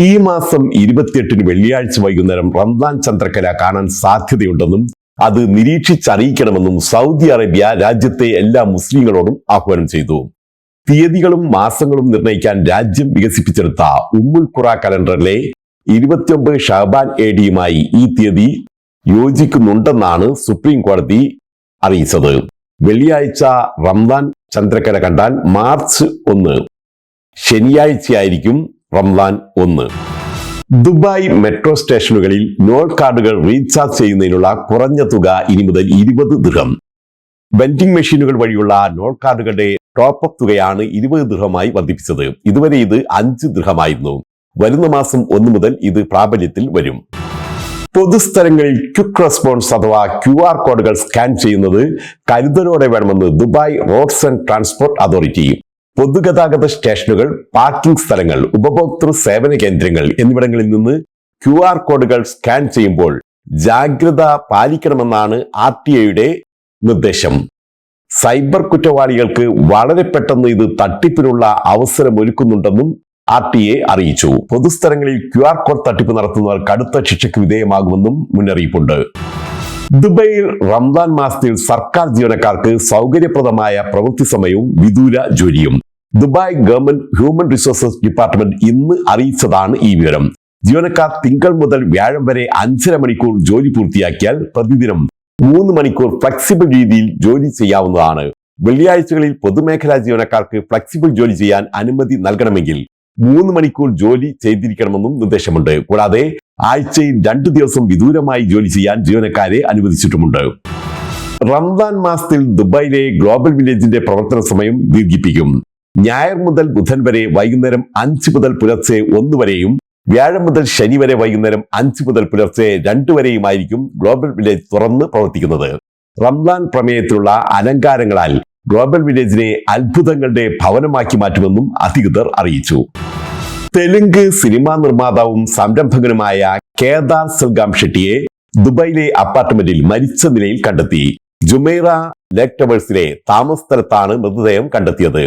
ഈ മാസം 28 വെള്ളിയാഴ്ച വൈകുന്നേരം റംദാൻ ചന്ദ്രക്കല കാണാൻ സാധ്യതയുണ്ടെന്നും അത് നിരീക്ഷിച്ചറിയിക്കണമെന്നും സൗദി അറേബ്യ രാജ്യത്തെ എല്ലാ മുസ്ലിങ്ങളോടും ആഹ്വാനം ചെയ്തു. തീയതികളും മാസങ്ങളും നിർണ്ണയിക്കാൻ രാജ്യം വികസിപ്പിച്ചെടുത്ത ഉമ്മുൽ ഖുറ കലണ്ടറിലെ 29 ഷഅബാൻ ADയുമായി ഈ തീയതി യോജിക്കുന്നുണ്ടെന്നാണ് സുപ്രീം കോടതി അറിയിച്ചത്. വെള്ളിയാഴ്ച റംദാൻ ചന്ദ്രക്കല കണ്ടാൽ മാർച്ച് 1 ശനിയാഴ്ചയായിരിക്കും റംദാൻ 1. ദുബായ് മെട്രോ സ്റ്റേഷനുകളിൽ നോൾ കാർഡുകൾ റീചാർജ് ചെയ്യുന്നതിനുള്ള കുറഞ്ഞ തുക ഇനി മുതൽ 20 ദിർഹം. വെൻഡിംഗ് മെഷീനുകൾ വഴിയുള്ള നോൾ കാർഡുകളുടെ ടോപ്പ് അപ്പ് തുകയാണ് 20 ദിർഹമായി വർദ്ധിപ്പിച്ചത്. ഇതുവരെ ഇത് 5 ദിർഹമായിരുന്നു. വരുന്ന മാസം 1 മുതൽ ഇത് പ്രാബല്യത്തിൽ വരും. പൊതുസ്ഥലങ്ങളിൽ ക്വിക്ക് റെസ്പോൺസ് അഥവാ QR കോഡുകൾ സ്കാൻ ചെയ്യുന്നത് കരുതലോടെ വേണമെന്ന് Dubai roads and transport authority. പൊതുഗതാഗത സ്റ്റേഷനുകൾ, പാർക്കിംഗ് സ്ഥലങ്ങൾ, ഉപഭോക്തൃ സേവന കേന്ദ്രങ്ങൾ എന്നിവിടങ്ങളിൽ നിന്ന് QR കോഡുകൾ സ്കാൻ ചെയ്യുമ്പോൾ ജാഗ്രത പാലിക്കണമെന്നാണ് RTA നിർദ്ദേശം. സൈബർ കുറ്റവാളികൾക്ക് വളരെ പെട്ടെന്ന് ഇത് തട്ടിപ്പിനുള്ള അവസരമൊരുക്കുന്നുണ്ടെന്നും RTA അറിയിച്ചു. പൊതുസ്ഥലങ്ങളിൽ QR കോഡ് തട്ടിപ്പ് നടത്തുന്നവർ കടുത്ത ശിക്ഷയ്ക്ക് വിധേയമാകുമെന്നും മുന്നറിയിപ്പുണ്ട്. ദുബൈയിൽ റംദാൻ മാസത്തിൽ സർക്കാർ ജീവനക്കാർക്ക് സൗകര്യപ്രദമായ പ്രവൃത്തി സമയവും വിദൂര ജോലിയും. Dubai government human resources department ഇന്ന് അറിയിച്ചതാണ് ഈ വിവരം. ജീവനക്കാർ തിങ്കൾ മുതൽ വ്യാഴം വരെ 5.5 മണിക്കൂർ ജോലി പൂർത്തിയാക്കിയാൽ പ്രതിദിനം 3 മണിക്കൂർ ഫ്ലെക്സിബിൾ രീതിയിൽ ജോലി ചെയ്യാവുന്നതാണ്. വെള്ളിയാഴ്ചകളിൽ പൊതുമേഖലാ ജീവനക്കാർക്ക് ഫ്ലെക്സിബിൾ ജോലി ചെയ്യാൻ അനുമതി നൽകണമെങ്കിൽ 3 മണിക്കൂർ ജോലി ചെയ്തിരിക്കണമെന്നും നിർദ്ദേശമുണ്ട്. കൂടാതെ ആഴ്ചയിൽ 2 ദിവസം വിദൂരമായി ജോലി ചെയ്യാൻ ജീവനക്കാരെ അനുവദിച്ചിട്ടുമുണ്ട്. റംദാൻ മാസത്തിൽ ദുബായിലെ ഗ്ലോബൽ വില്ലേജിന്റെ പ്രവർത്തന സമയം ദീർഘിപ്പിക്കും. ഞായർ മുതൽ ബുധൻ വരെ വൈകുന്നേരം 5 മുതൽ പുലർച്ചെ 1 വരെയും വ്യാഴം മുതൽ ശനി വരെ വൈകുന്നേരം 5 മുതൽ പുലർച്ചെ 2 വരെയുമായിരിക്കും ഗ്ലോബൽ വില്ലേജ് തുറന്ന് പ്രവർത്തിക്കുന്നത്. റംദാൻ പ്രമേയത്തിലുള്ള അലങ്കാരങ്ങളാൽ ഗ്ലോബൽ വില്ലേജിനെ അത്ഭുതങ്ങളുടെ ഭവനമാക്കി മാറ്റുമെന്നും അധികൃതർ അറിയിച്ചു. തെലുങ്ക് സിനിമാ നിർമ്മാതാവും സംരംഭകനുമായ കേദാർ സെൽഗാം ഷെട്ടിയെ ദുബായിലെ അപ്പാർട്ട്മെന്റിൽ മരിച്ച നിലയിൽ കണ്ടെത്തി. ജുമൈറ ലേക്ക് ടവേഴ്സിലെ താമസ സ്ഥലത്താണ് മൃതദേഹം കണ്ടെത്തിയത്.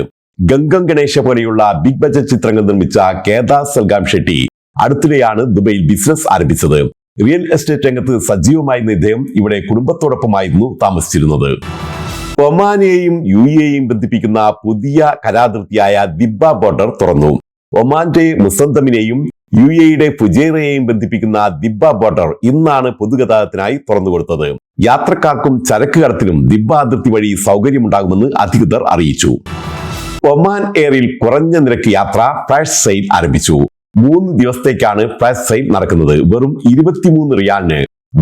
ഗംഗം ഗണേശ പോലെയുള്ള ബിഗ് ബജറ്റ് ചിത്രങ്ങൾ നിർമ്മിച്ച കേദാർ സെൽഗാം ഷെട്ടി അടുത്തിടെയാണ് ദുബൈയിൽ ബിസിനസ് ആരംഭിച്ചത്. റിയൽ എസ്റ്റേറ്റ് രംഗത്ത് സജീവമായിരുന്ന ഇദ്ദേഹം ഇവിടെ കുടുംബത്തോടൊപ്പമായിരുന്നു താമസിച്ചിരുന്നത്. ഒമാനെയും UAEയും ബന്ധിപ്പിക്കുന്ന പുതിയ കരാതിർത്തിയായ ദിബ്ബ ബോർഡർ തുറന്നു. ഒമാന്റെ മുസന്തമിനെയും UAEയുടെ ഫുജൈറയെയും ബന്ധിപ്പിക്കുന്ന ദിബ്ബ ബോർഡർ ഇന്നാണ് പൊതുഗതാഗതത്തിനായി തുറന്നുകൊടുത്തത്. യാത്രക്കാർക്കും ചരക്ക് കടത്തിനും ദിബ്ബ അതിർത്തി വഴി സൗകര്യമുണ്ടാകുമെന്ന് അധികൃതർ അറിയിച്ചു. ഒമാൻ എയറിൽ കുറഞ്ഞ നിരക്ക് യാത്ര ഫ്ലാഷ് സെയിൽ ആരംഭിച്ചു. 3 ദിവസത്തേക്കാണ് ഫ്ലാഷ് സെയിൽ നടക്കുന്നത്. വെറും 23 റിയാലിന്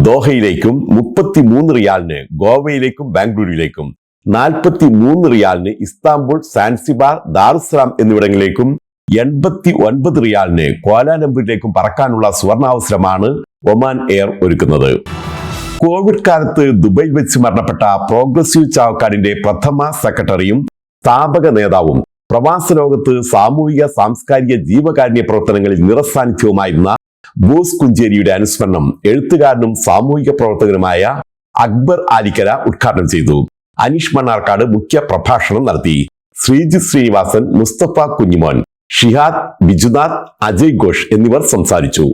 ദോഹയിലേക്കും 33 റിയാലിന് ഗോവയിലേക്കും ബാംഗ്ലൂരിലേക്കും 43 റിയാലിന് ഇസ്താംബുൾ, സാൻസിബാർ, ദാറുസലാം എന്നിവിടങ്ങളിലേക്കും 89 റിയാലിന് ക്വാലാലംപൂരിലേക്കും പറക്കാനുള്ള സുവർണാവസരമാണ് ഒമാൻ എയർ ഒരുക്കുന്നത്. കോവിഡ് കാലത്ത് ദുബൈയിൽ വെച്ച് മരണപ്പെട്ട പ്രോഗ്രസീവ് ചാവക്കാടിന്റെ പ്രഥമ സെക്രട്ടറിയും സ്ഥാപക നേതാവും പ്രവാസ ലോകത്ത് സാമൂഹിക സാംസ്കാരിക ജീവകാരുണ്യ പ്രവർത്തനങ്ങളിൽ നിറസാന്നിധ്യവുമായിരുന്ന ബോസ് കുഞ്ചേരിയുടെ അനുസ്മരണം എഴുത്തുകാരനും സാമൂഹിക പ്രവർത്തകനുമായ അക്ബർ ആലിക്കര ഉദ്ഘാടനം ചെയ്തു. അനീഷ് മണ്ണാർക്കാട് മുഖ്യ പ്രഭാഷണം നടത്തി. ശ്രീജിത്ത് ശ്രീനിവാസൻ, മുസ്തഫ കുഞ്ഞിമോൻ, ഷിഹാദ്, ബിജുനാഥ്, അജയ് ഘോഷ് എന്നിവർ സംസാരിച്ചു.